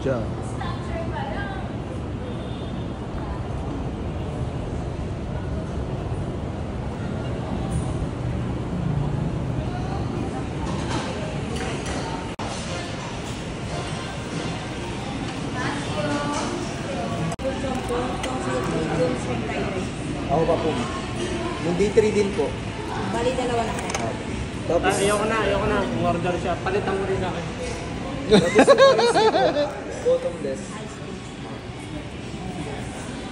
siya. Ako pa po. Yung D3 din po. Bali, dalawa na kayo. Tapos, Ayoko na. Order siya. Palitan mo rin akin. tapos yung ice po, bottomless.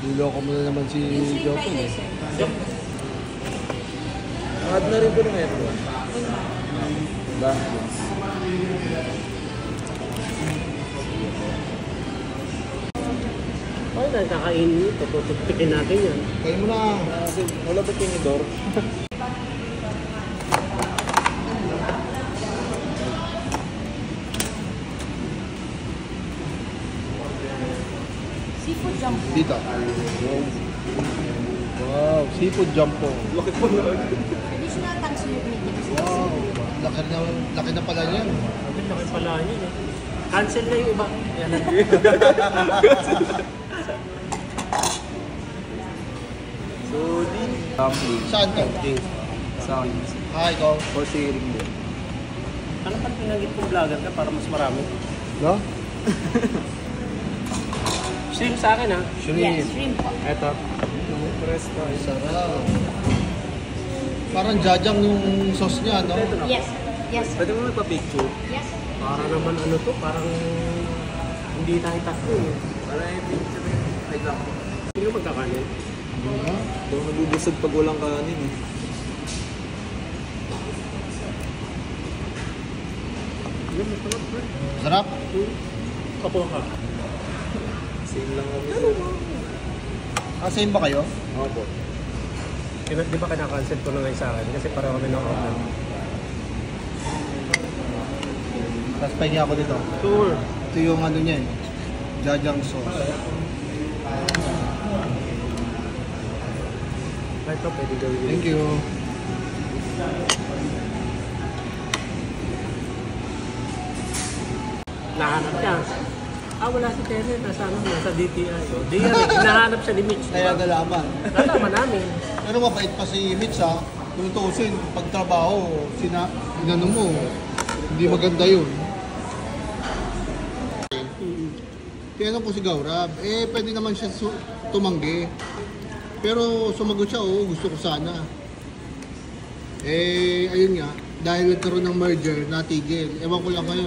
Niloko mo na naman si Yung shrimp Jopin fried eh. rice, sir. Add na rin po ng aircon. Diba? Ay, kakainin nito. Tututpikin natin yan. Kaya mo na. Kasi wala ba tinidor? Seafood jumbo. Dito. Wow, seafood jumbo. Laki po na. Additional tank meat. Wow, laki na pala niyan. Sabi, laki pala yun eh. Cancel na yung iba. Yan lang. So, di. Saan ka? Sound. Ah, ikaw. For sharing din. Ano pa pinagit kong vlogger ka para mas marami? No? Shrimp sa akin ha. Yes, shrimp po. Eto. Press ka. Sarap. Parang jajang yung sauce niya, no? Yes. Yes. Pwede mo magpa-picture? Yes. Para naman ano to, parang hindi tayo tatlo eh. Para yung picture yun. Ay lang po. Hindi ko magkakanin. Doon nabubusog pag walang kanin eh. Yun, masarap bro. Sarap. Kapo ka. Same lang kami. Ah, same ba kayo? Oo po. Di ba kinakancel ko na ngayon sa akin? Kasi parang kami na order. Tapos pahingi ako dito. Sure. Ito yung ano niya eh. Jajang sauce. Ito pwede gawin yun. Thank you. Nahanap siya. Ah, wala si Tenet. Nasa DTI. O, di yan. Hinahanap siya ni Mitch. Kaya nalaman. Nalaman namin. Pero mabait pa si Mitch ha. Kung tuusin, pagtrabaho, inano mo, hindi maganda yun. Tinanong ko si Gaurab, pwede naman siya tumanggi. Pero sumagot siya, gusto ko sana. Ayun nga, dahil nagkaroon ng merger, natigil. Ewan ko lang ngayon.